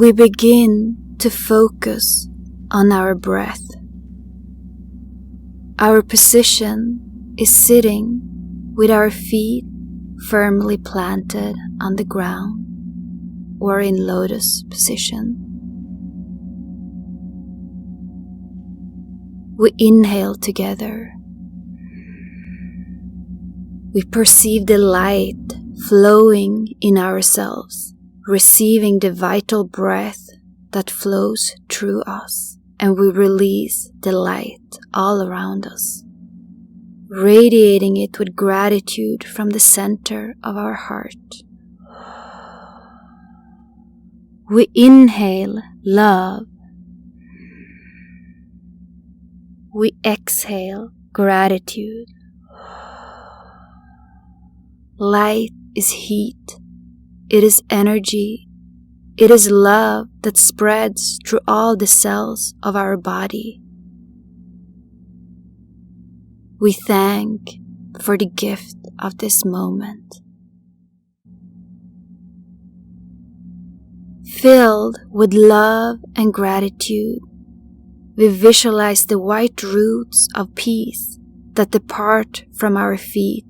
we begin to focus on our breath. Our position is sitting with our feet firmly planted on the ground or in lotus position. We inhale together. We perceive the light flowing in ourselves, receiving the vital breath that flows through us, and we release the light all around us, radiating it with gratitude from the center of our heart. We inhale love. We exhale gratitude. Light is heat. It is energy. It is love that spreads through all the cells of our body. We thank for the gift of this moment. Filled with love and gratitude, we visualize the white roots of peace that depart from our feet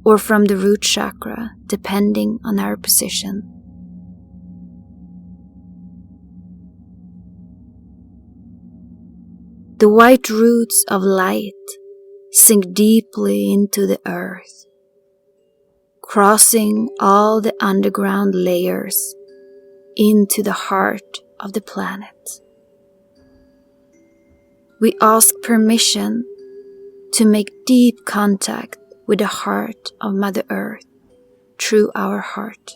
or from the root chakra, depending on our position. The white roots of light sink deeply into the earth, crossing all the underground layers into the heart of the planet. We ask permission to make deep contact with the heart of Mother Earth through our heart.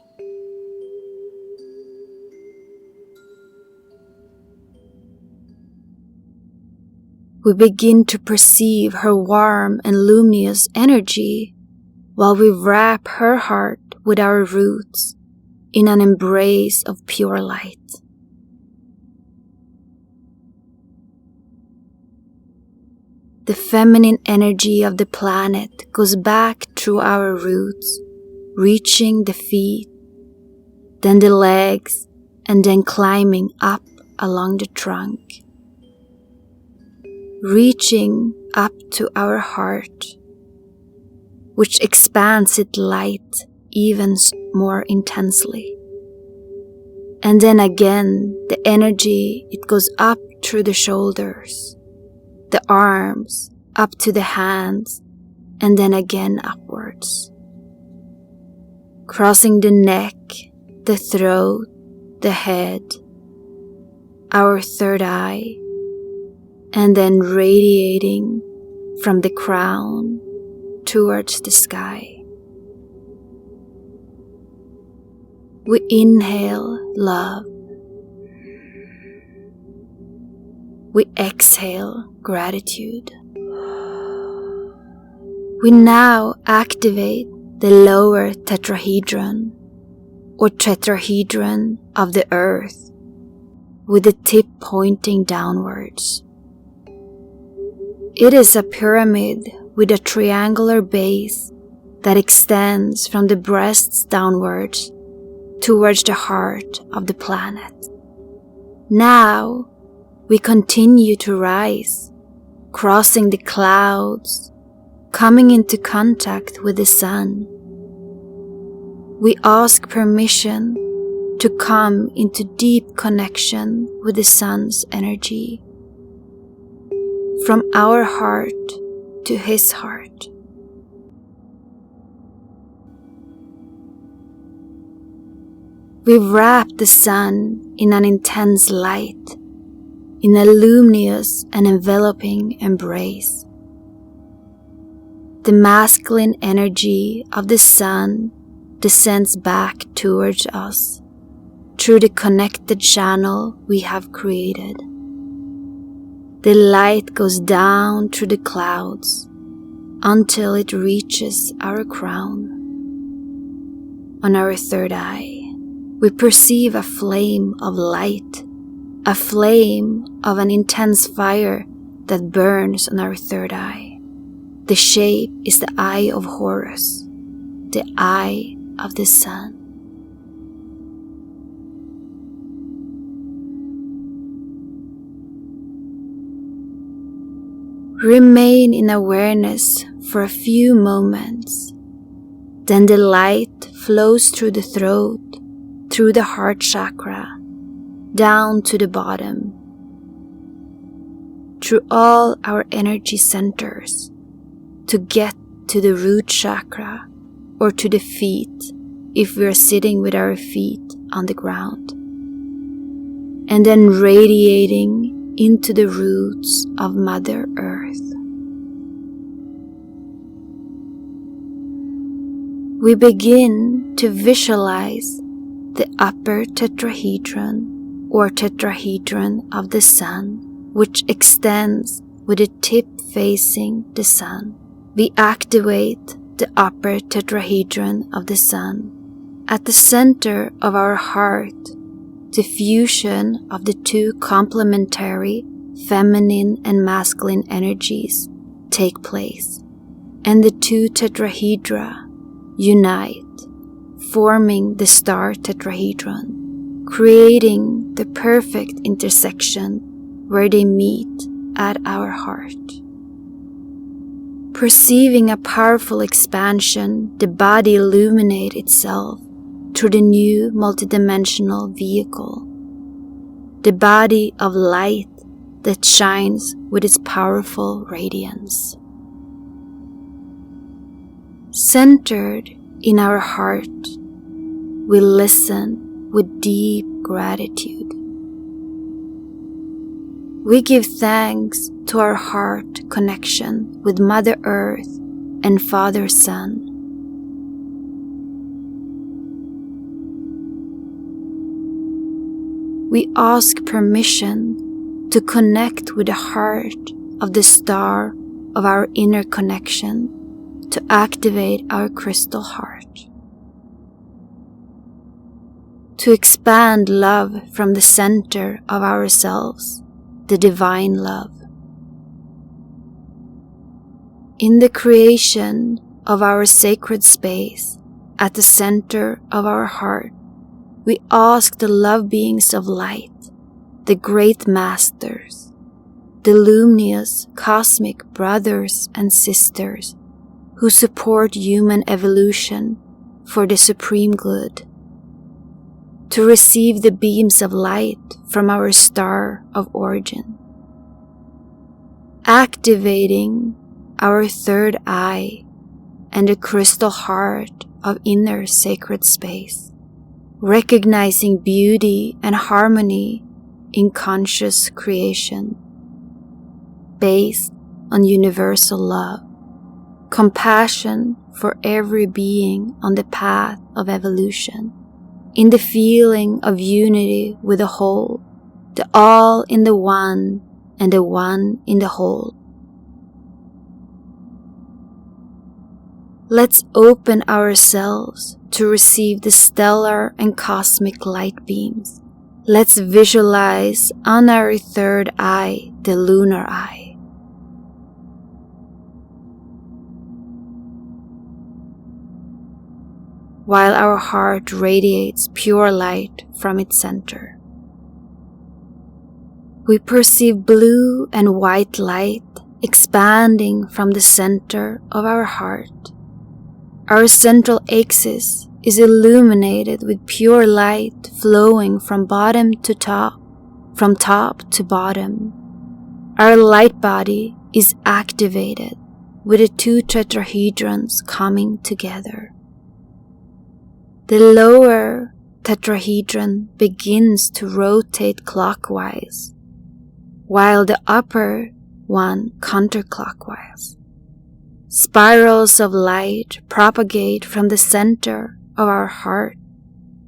We begin to perceive her warm and luminous energy while we wrap her heart with our roots in an embrace of pure light. The feminine energy of the planet goes back through our roots, reaching the feet, then the legs, and then climbing up along the trunk, reaching up to our heart, which expands its light even more intensely. And then again, the energy, it goes up through the shoulders, the arms, up to the hands, and then again upwards, crossing the neck, the throat, the head, our third eye, and then radiating from the crown towards the sky. We inhale love. We exhale gratitude. We now activate the lower tetrahedron or tetrahedron of the earth with the tip pointing downwards. It is a pyramid with a triangular base that extends from the breasts downwards towards the heart of the planet. Now we continue to rise, crossing the clouds, coming into contact with the sun. We ask permission to come into deep connection with the sun's energy, from our heart to his heart. We wrap the sun in an intense light, in a luminous and enveloping embrace. The masculine energy of the sun descends back towards us through the connected channel we have created. The light goes down through the clouds until it reaches our crown. On our third eye, we perceive a flame of light, a flame of an intense fire that burns on our third eye. The shape is the eye of Horus, the eye of the sun. Remain in awareness for a few moments. Then the light flows through the throat, through the heart chakra, down to the bottom, through all our energy centers, to get to the root chakra or to the feet if we are sitting with our feet on the ground, and then radiating into the roots of Mother Earth. We begin to visualize the upper tetrahedron or tetrahedron of the sun, which extends with the tip facing the sun. We activate the upper tetrahedron of the sun. At the center of our heart, the fusion of the two complementary feminine and masculine energies take place, and the two tetrahedra unite, forming the star tetrahedron, creating the perfect intersection where they meet at our heart. Perceiving a powerful expansion, the body illuminates itself through the new multidimensional vehicle, the body of light that shines with its powerful radiance. Centered in our heart, we listen with deep gratitude. We give thanks to our heart connection with Mother Earth and Father Sun. We ask permission to connect with the heart of the star of our inner connection to activate our crystal heart. To expand love from the center of ourselves, the divine love. In the creation of our sacred space at the center of our heart, we ask the love beings of light, the great masters, the luminous cosmic brothers and sisters who support human evolution for the supreme good, to receive the beams of light from our star of origin, activating our third eye and the crystal heart of inner sacred space, recognizing beauty and harmony in conscious creation, based on universal love, compassion for every being on the path of evolution, in the feeling of unity with the whole, the all in the one and the one in the whole. Let's open ourselves to receive the stellar and cosmic light beams. Let's visualize on our third eye the lunar eye. While our heart radiates pure light from its center. We perceive blue and white light expanding from the center of our heart. Our central axis is illuminated with pure light flowing from bottom to top, from top to bottom. Our light body is activated with the two tetrahedrons coming together. The lower tetrahedron begins to rotate clockwise, while the upper one counterclockwise. Spirals of light propagate from the center of our heart,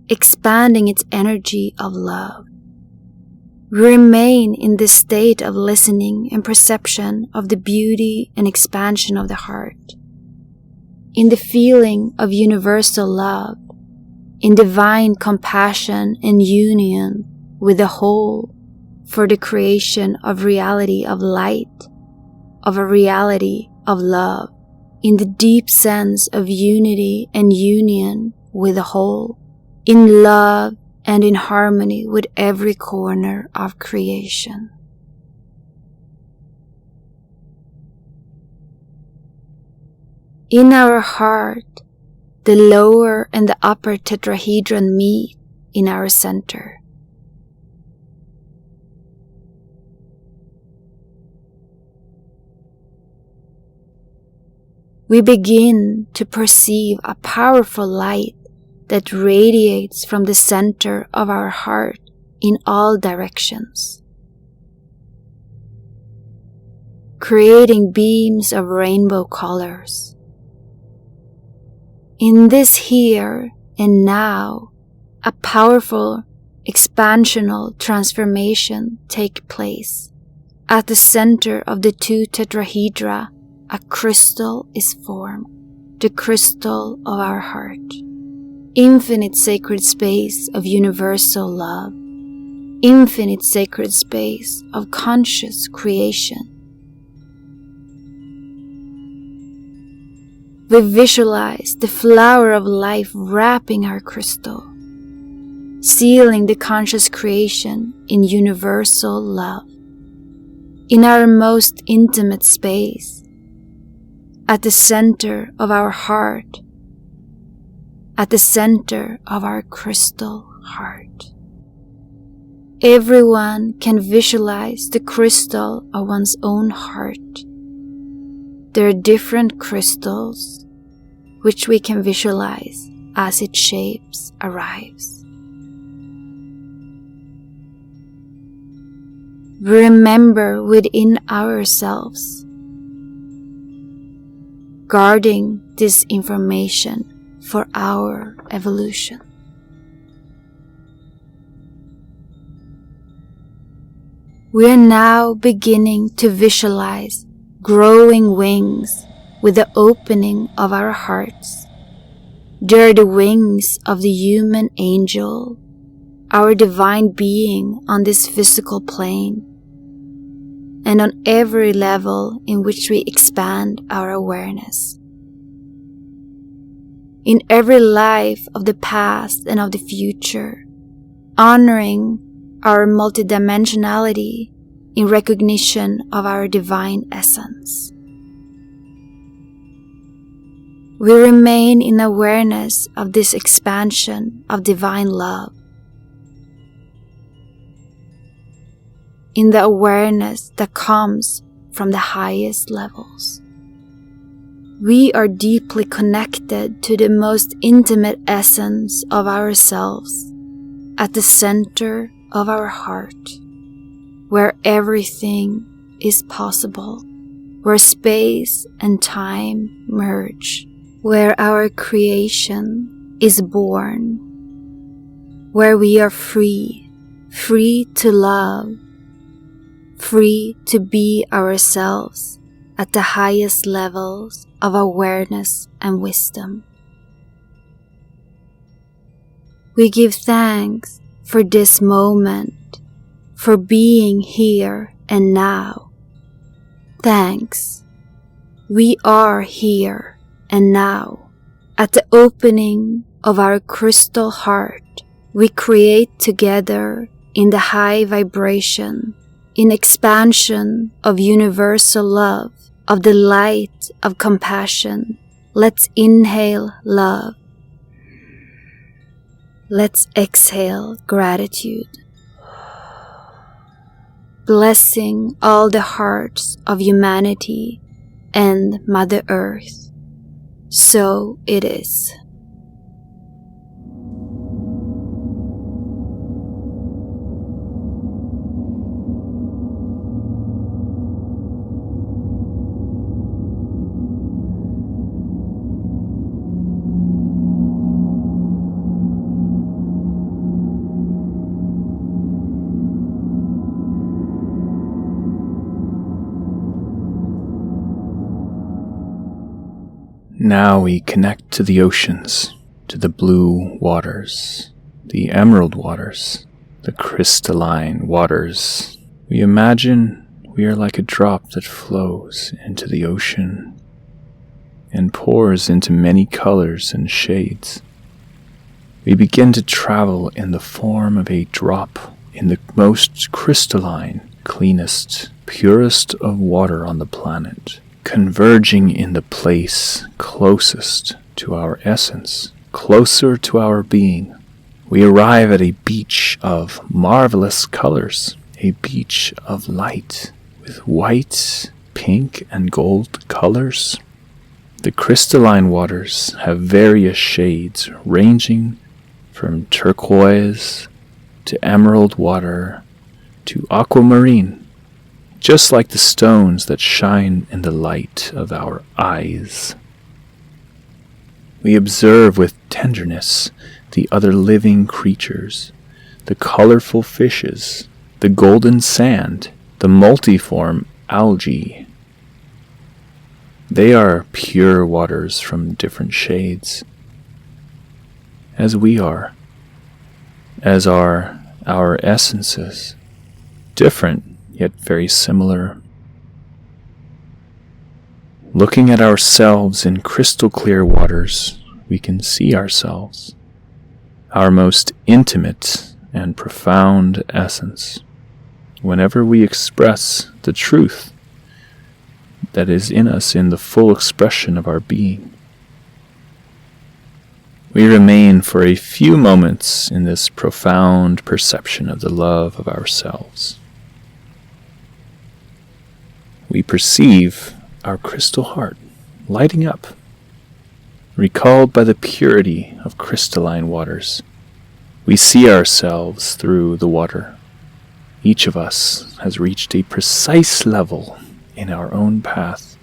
expanding its energy of love. We remain in this state of listening and perception of the beauty and expansion of the heart, in the feeling of universal love, in divine compassion and union with the whole for the creation of reality of light, of a reality of love, in the deep sense of unity and union with the whole, in love and in harmony with every corner of creation. In our heart, the lower and the upper tetrahedron meet in our center. We begin to perceive a powerful light that radiates from the center of our heart in all directions, creating beams of rainbow colors. In this here and now, a powerful expansional transformation takes place. At the center of the two tetrahedra, a crystal is formed, the crystal of our heart. Infinite sacred space of universal love, infinite sacred space of conscious creation. We visualize the flower of life wrapping our crystal, sealing the conscious creation in universal love. In our most intimate space, at the center of our heart, at the center of our crystal heart. Everyone can visualize the crystal of one's own heart. There are different crystals which we can visualize as its shapes arrives. We remember within ourselves, guarding this information for our evolution. We are now beginning to visualize growing wings with the opening of our hearts. They are the wings of the human angel, our divine being on this physical plane, and on every level in which we expand our awareness. In every life of the past and of the future, honoring our multidimensionality in recognition of our divine essence. We remain in awareness of this expansion of divine love, in the awareness that comes from the highest levels. We are deeply connected to the most intimate essence of ourselves at the center of our heart, where everything is possible, where space and time merge, where our creation is born, where we are free, free to love, free to be ourselves at the highest levels of awareness and wisdom. We give thanks for this moment, for being here and now. Thanks. We are here and now. At the opening of our crystal heart, we create together in the high vibration, in expansion of universal love, of the light of compassion. Let's inhale love. Let's exhale gratitude. Blessing all the hearts of humanity and Mother Earth. So it is. Now we connect to the oceans, to the blue waters, the emerald waters, the crystalline waters. We imagine we are like a drop that flows into the ocean and pours into many colors and shades. We begin to travel in the form of a drop in the most crystalline, cleanest, purest of water on the planet. converging in the place closest to our essence, closer to our being. We arrive at a beach of marvelous colors, a beach of light with white, pink, and gold colors. The crystalline waters have various shades ranging from turquoise to emerald water to aquamarine, just like the stones that shine in the light of our eyes. We observe with tenderness the other living creatures, the colorful fishes, the golden sand, the multiform algae. They are pure waters from different shades, as we are, as are our essences, different yet very similar. Looking at ourselves in crystal clear waters, we can see ourselves, our most intimate and profound essence, whenever we express the truth that is in us in the full expression of our being. We remain for a few moments in this profound perception of the love of ourselves. We perceive our crystal heart lighting up, recalled by the purity of crystalline waters. We see ourselves through the water. Each of us has reached a precise level in our own path.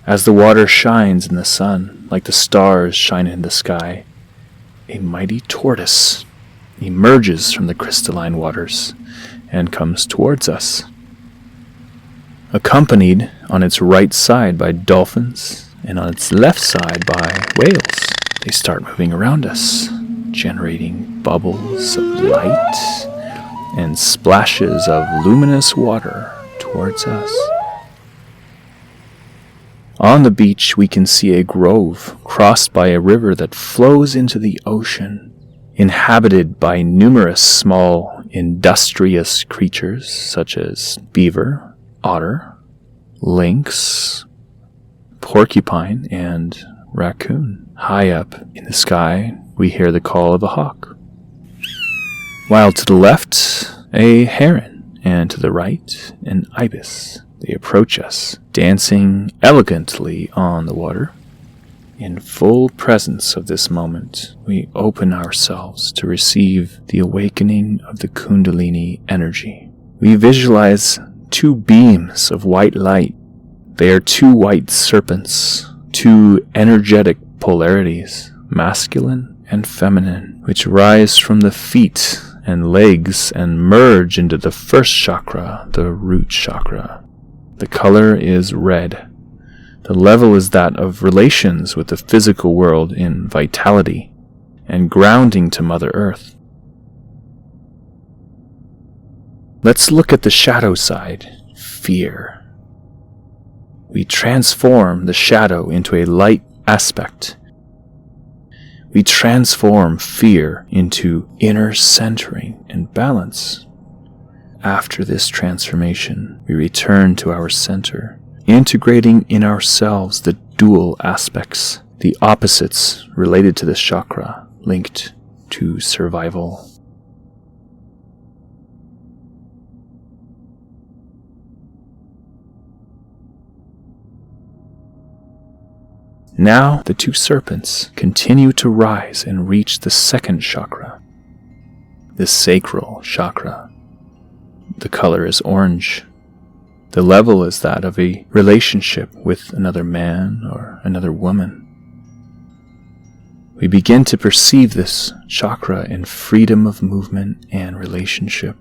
As the water shines in the sun, like the stars shine in the sky, a mighty tortoise emerges from the crystalline waters and comes towards us, accompanied on its right side by dolphins and on its left side by whales. They start moving around us, generating bubbles of light and splashes of luminous water towards us. On the beach, we can see a grove crossed by a river that flows into the ocean, inhabited by numerous small, industrious creatures such as beaver, otter, lynx, porcupine, and raccoon. High up in the sky, we hear the call of a hawk, while to the left, a heron, and to the right, an ibis. They approach us, dancing elegantly on the water. In full presence of this moment, we open ourselves to receive the awakening of the Kundalini energy. We visualize two beams of white light. They are two white serpents, two energetic polarities, masculine and feminine, which rise from the feet and legs and merge into the first chakra, the root chakra. The color is red. The level is that of relations with the physical world in vitality and grounding to Mother Earth. Let's look at the shadow side, fear. We transform the shadow into a light aspect. We transform fear into inner centering and balance. After this transformation, we return to our center, integrating in ourselves the dual aspects, the opposites related to this chakra, linked to survival. Now the two serpents continue to rise and reach the second chakra, the sacral chakra. The color is orange. The level is that of a relationship with another man or another woman. We begin to perceive this chakra in freedom of movement and relationship.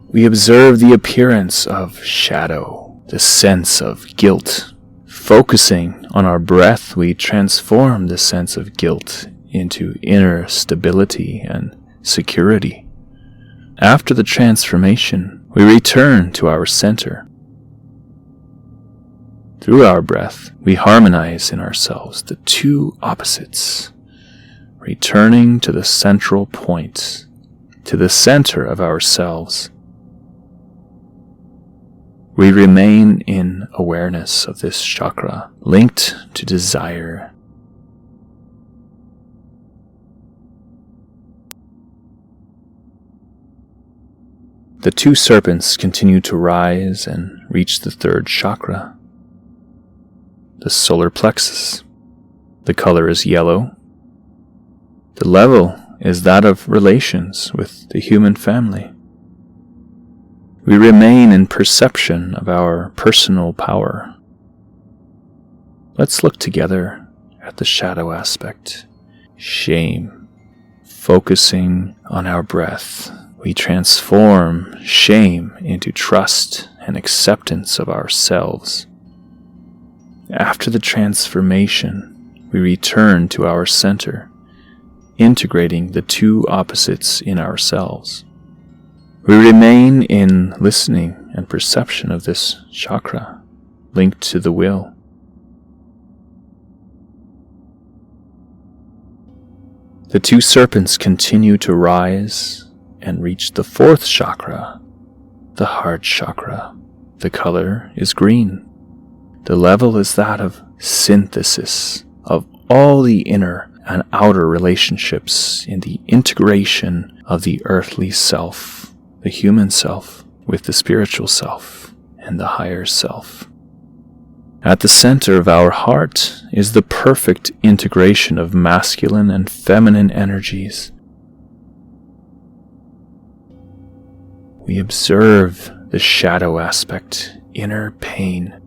We observe the appearance of shadow, the sense of guilt. Focusing on our breath, we transform the sense of guilt into inner stability and security. After the transformation, we return to our center. Through our breath, we harmonize in ourselves the two opposites, returning to the central point, to the center of ourselves. We remain in awareness of this chakra, linked to desire. The two serpents continue to rise and reach the third chakra, the solar plexus. The color is yellow. The level is that of relations with the human family. We remain in perception of our personal power. Let's look together at the shadow aspect, shame. Focusing on our breath, we transform shame into trust and acceptance of ourselves. After the transformation, we return to our center, integrating the two opposites in ourselves. We remain in listening and perception of this chakra, linked to the will. The two serpents continue to rise and reach the fourth chakra, the heart chakra. The color is green. The level is that of synthesis of all the inner and outer relationships in the integration of the earthly self, the human self, with the spiritual self and the higher self. At the center of our heart is the perfect integration of masculine and feminine energies. We observe the shadow aspect, inner pain.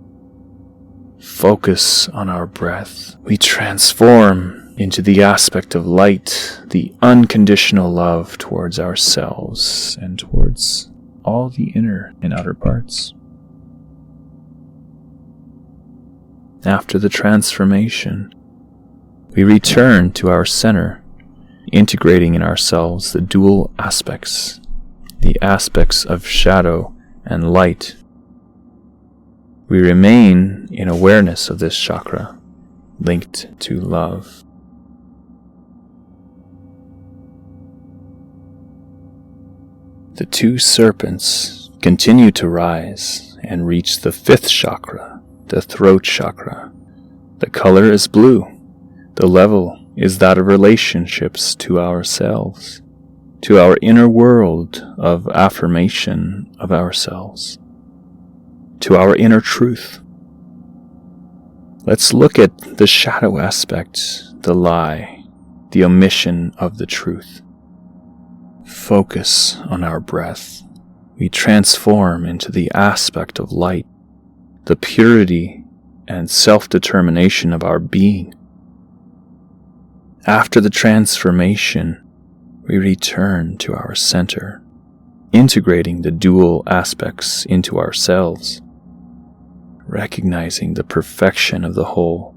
Focus on our breath. We transform into the aspect of light, the unconditional love towards ourselves and towards all the inner and outer parts. After the transformation, we return to our center, integrating in ourselves the dual aspects, the aspects of shadow and light. We remain in awareness of this chakra, linked to love. The two serpents continue to rise and reach the fifth chakra, the throat chakra. The color is blue. The level is that of relationships to ourselves, to our inner world of affirmation of ourselves, to our inner truth. Let's look at the shadow aspect, the lie, the omission of the truth. Focus on our breath. We transform into the aspect of light, the purity and self-determination of our being. After the transformation, we return to our center, integrating the dual aspects into ourselves. Recognizing the perfection of the whole,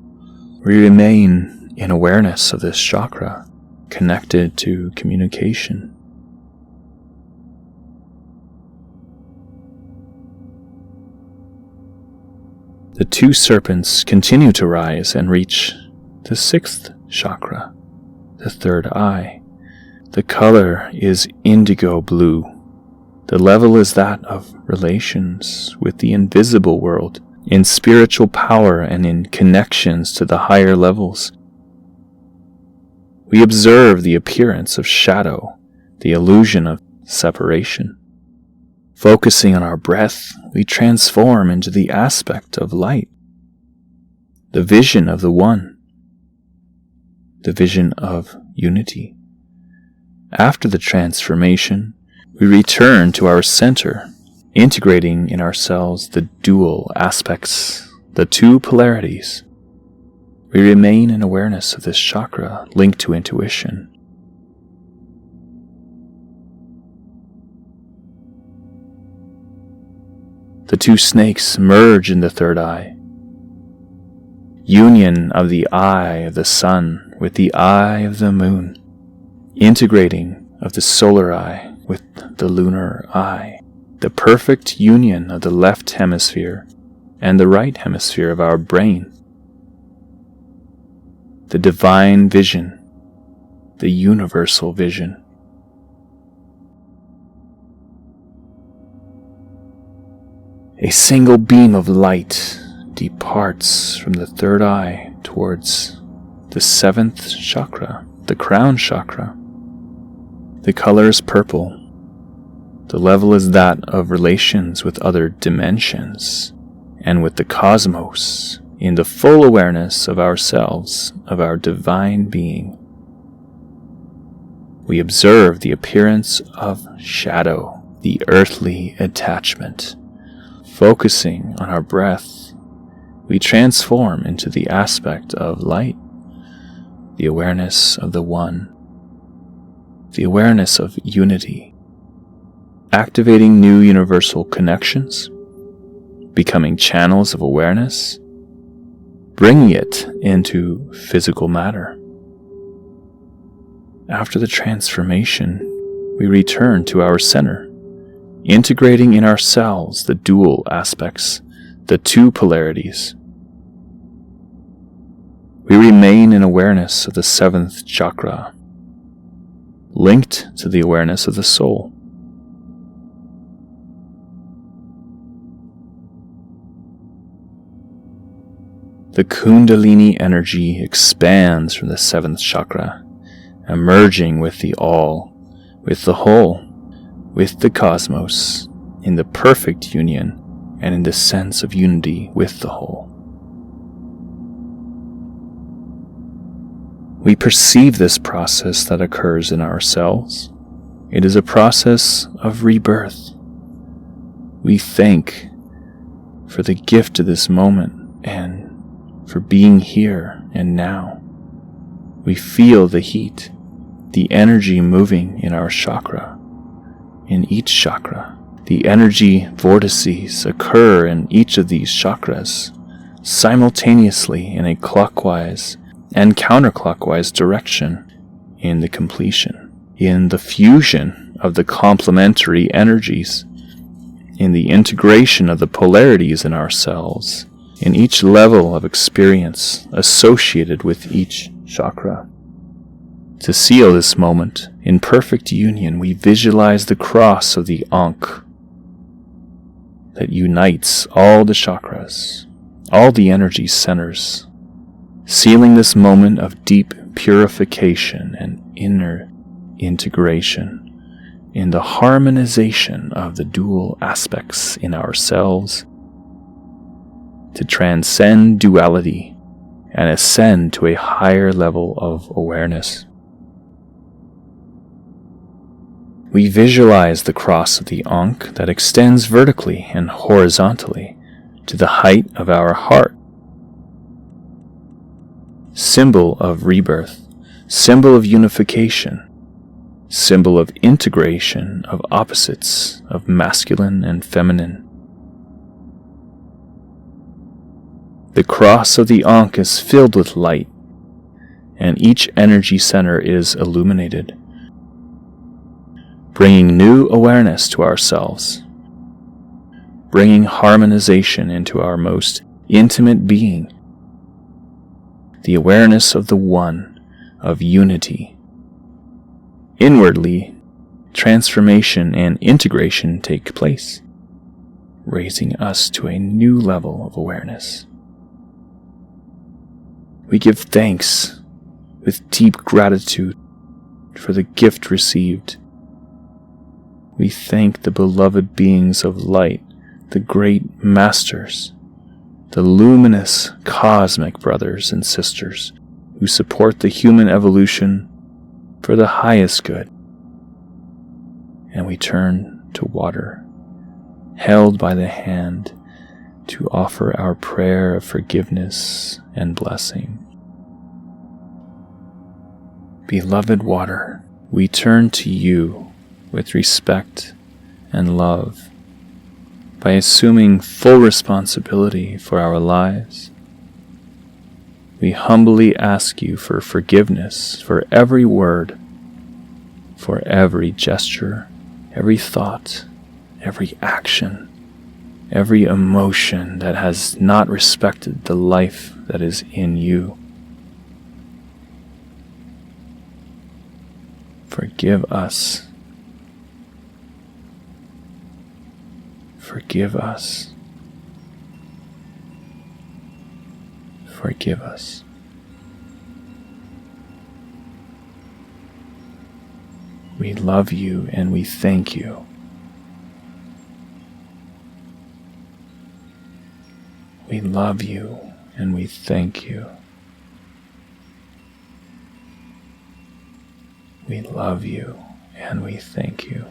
we remain in awareness of this chakra, connected to communication. The two serpents continue to rise and reach the sixth chakra, the third eye. The color is indigo blue. The level is that of relations with the invisible world, in spiritual power and in connections to the higher levels. We observe the appearance of shadow, the illusion of separation. Focusing on our breath, we transform into the aspect of light, the vision of the One, the vision of unity. After the transformation, we return to our center, integrating in ourselves the dual aspects, the two polarities. We remain in awareness of this chakra linked to intuition. The two snakes merge in the third eye. Union of the eye of the sun with the eye of the moon. Integrating of the solar eye with the lunar eye. The perfect union of the left hemisphere and the right hemisphere of our brain. The divine vision, the universal vision. A single beam of light departs from the third eye towards the seventh chakra, the crown chakra. The color is purple. The level is that of relations with other dimensions and with the cosmos in the full awareness of ourselves, of our divine being. We observe the appearance of shadow, the earthly attachment. Focusing on our breath, we transform into the aspect of light, the awareness of the One, the awareness of unity, activating new universal connections, becoming channels of awareness, bringing it into physical matter. After the transformation, we return to our center, integrating in ourselves the dual aspects, the two polarities. We remain in awareness of the seventh chakra, linked to the awareness of the soul. The Kundalini energy expands from the seventh chakra, emerging with the all, with the whole, with the cosmos, in the perfect union and in the sense of unity with the whole. We perceive this process that occurs in ourselves. It is a process of rebirth. We thank for the gift of this moment and for being here and now. We feel the heat, the energy moving in our chakra. In each chakra, the energy vortices occur in each of these chakras simultaneously in a clockwise and counterclockwise direction in the completion, in the fusion of the complementary energies, in the integration of the polarities in ourselves, in each level of experience associated with each chakra. To seal this moment in perfect union, we visualize the cross of the Ankh that unites all the chakras, all the energy centers, sealing this moment of deep purification and inner integration in the harmonization of the dual aspects in ourselves to transcend duality and ascend to a higher level of awareness. We visualize the cross of the Ankh that extends vertically and horizontally to the height of our heart. Symbol of rebirth, symbol of unification, symbol of integration of opposites, of masculine and feminine. The cross of the Ankh is filled with light, and each energy center is illuminated, bringing new awareness to ourselves, bringing harmonization into our most intimate being, the awareness of the One, of unity. Inwardly, transformation and integration take place, raising us to a new level of awareness. We give thanks with deep gratitude for the gift received. We thank the beloved beings of light, the great masters, the luminous cosmic brothers and sisters who support the human evolution for the highest good. And we turn to water, held by the hand, to offer our prayer of forgiveness and blessing. Beloved water, we turn to you with respect and love by assuming full responsibility for our lives. We humbly ask you for forgiveness for every word, for every gesture, every thought, every action, every emotion that has not respected the life that is in you. Forgive us. Forgive us forgive us. We love you and we thank you. We love you and we thank you. We love you and we thank you.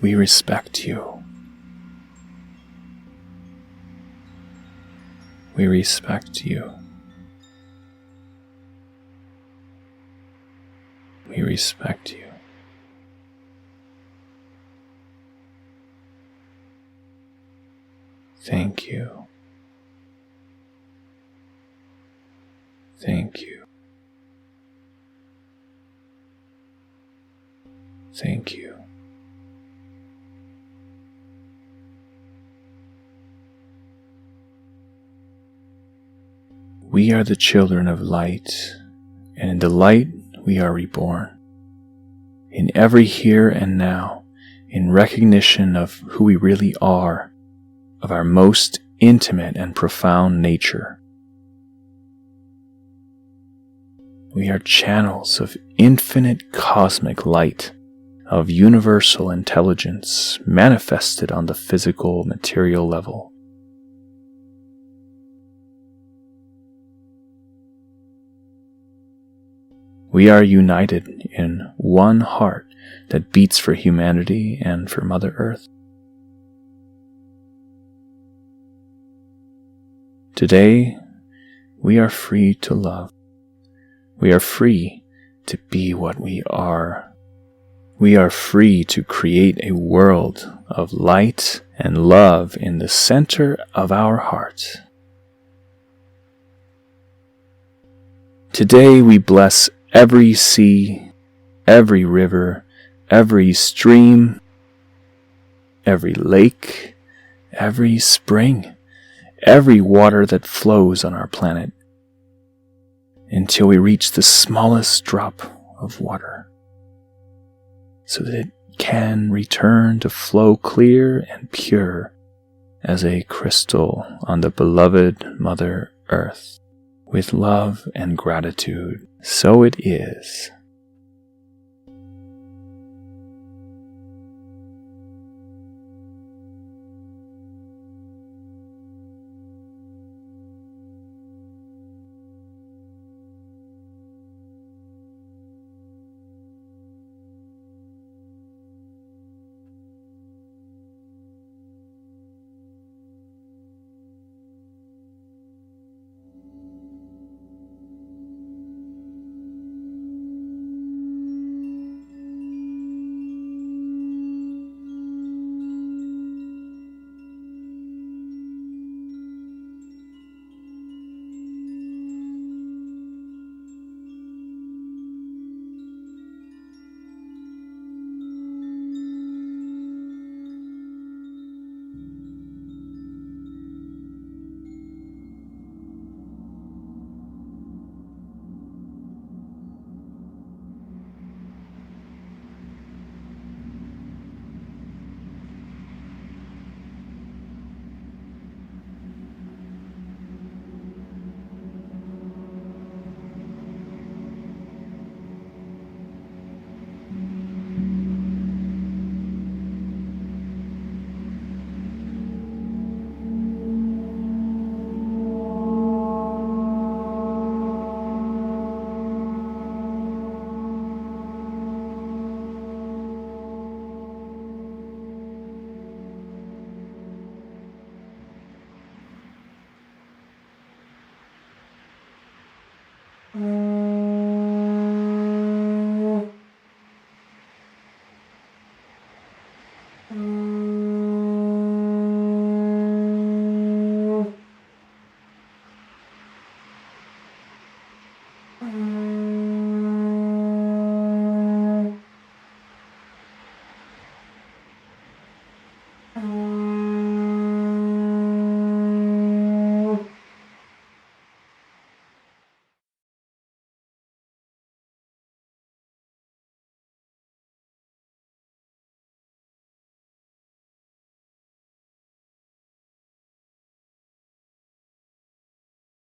We respect you. We respect you. We respect you. Thank you. Thank you. Thank you. We are the children of light, and in the light we are reborn. In every here and now, in recognition of who we really are, of our most intimate and profound nature. We are channels of infinite cosmic light, of universal intelligence manifested on the physical material level. We are united in one heart that beats for humanity and for Mother Earth. Today, we are free to love. We are free to be what we are. We are free to create a world of light and love in the center of our heart. Today, we bless every sea, every river, every stream, every lake, every spring, every water that flows on our planet, until we reach the smallest drop of water, so that it can return to flow clear and pure as a crystal on the beloved Mother Earth. With love and gratitude, so it is.